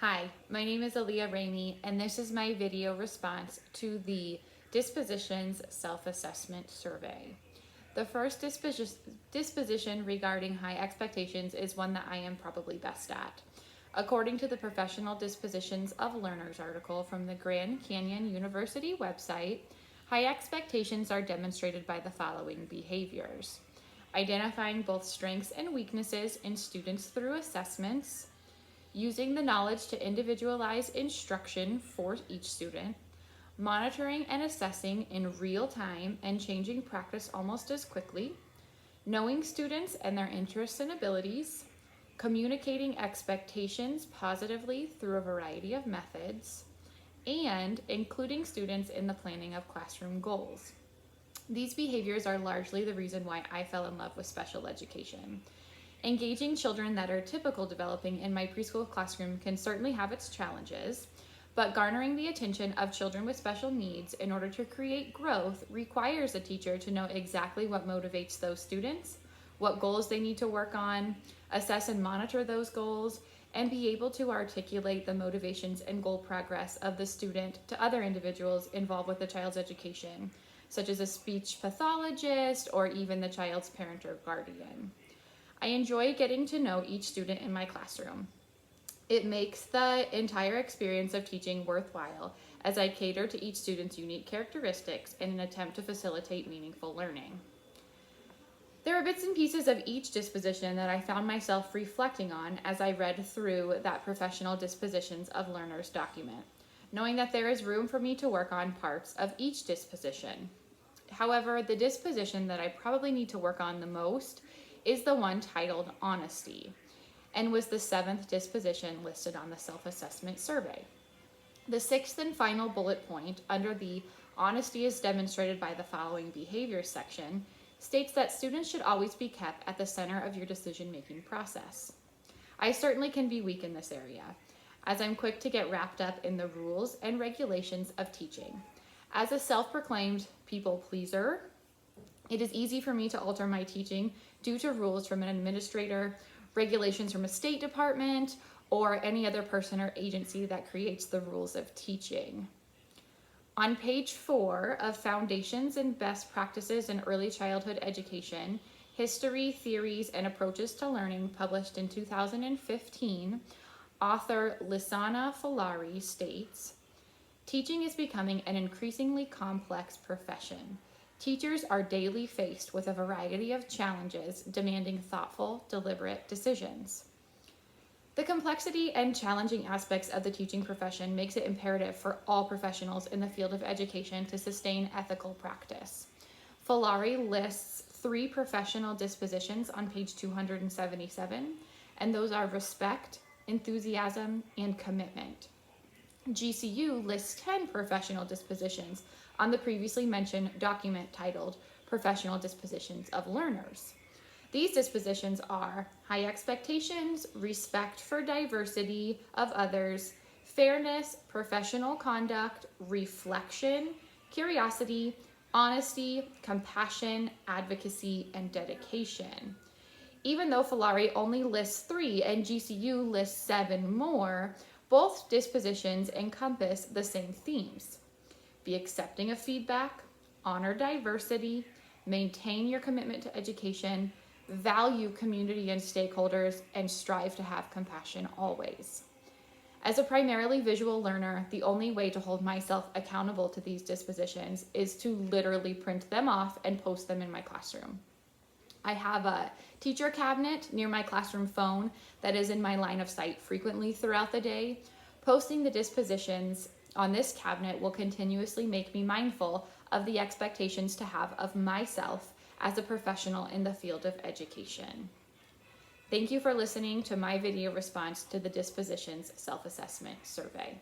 Hi, my name is Aaliyah Ramey, and this is my video response to the Dispositions Self-Assessment Survey. The first disposition regarding high expectations is one that I am probably best at. According to the Professional Dispositions of Learners article from the Grand Canyon University website, high expectations are demonstrated by the following behaviors: identifying both strengths and weaknesses in students through assessments, using the knowledge to individualize instruction for each student, monitoring and assessing in real time and changing practice almost as quickly, knowing students and their interests and abilities, communicating expectations positively through a variety of methods, and including students in the planning of classroom goals. These behaviors are largely the reason why I fell in love with special education. Engaging children that are typical developing in my preschool classroom can certainly have its challenges, but garnering the attention of children with special needs in order to create growth requires a teacher to know exactly what motivates those students, what goals they need to work on, assess and monitor those goals, and be able to articulate the motivations and goal progress of the student to other individuals involved with the child's education, such as a speech pathologist or even the child's parent or guardian. I enjoy getting to know each student in my classroom. It makes the entire experience of teaching worthwhile as I cater to each student's unique characteristics in an attempt to facilitate meaningful learning. There are bits and pieces of each disposition that I found myself reflecting on as I read through that Professional Dispositions of Learners document, knowing that there is room for me to work on parts of each disposition. However, the disposition that I probably need to work on the most is the one titled Honesty, and was the 7th disposition listed on the self-assessment survey. The 6th and final bullet point under the Honesty is demonstrated by the following behaviors section states that students should always be kept at the center of your decision-making process. I certainly can be weak in this area, as I'm quick to get wrapped up in the rules and regulations of teaching. As a self-proclaimed people pleaser, it is easy for me to alter my teaching due to rules from an administrator, regulations from a state department, or any other person or agency that creates the rules of teaching. On page 4 of Foundations and Best Practices in Early Childhood Education, History, Theories, and Approaches to Learning, published in 2015, author Lisana Falari states, "Teaching is becoming an increasingly complex profession. Teachers are daily faced with a variety of challenges demanding thoughtful, deliberate decisions. The complexity and challenging aspects of the teaching profession makes it imperative for all professionals in the field of education to sustain ethical practice." Falari lists 3 professional dispositions on page 277, and those are respect, enthusiasm, and commitment. GCU lists 10 professional dispositions on the previously mentioned document titled Professional Dispositions of Learners. These dispositions are high expectations, respect for diversity of others, fairness, professional conduct, reflection, curiosity, honesty, compassion, advocacy, and dedication. Even though Falari only lists 3 and GCU lists 7 more, both dispositions encompass the same themes. Be accepting of feedback, honor diversity, maintain your commitment to education, value community and stakeholders, and strive to have compassion always. As a primarily visual learner, the only way to hold myself accountable to these dispositions is to literally print them off and post them in my classroom. I have a teacher cabinet near my classroom phone that is in my line of sight frequently throughout the day. Posting the dispositions on this cabinet will continuously make me mindful of the expectations to have of myself as a professional in the field of education. Thank you for listening to my video response to the Dispositions Self-Assessment Survey.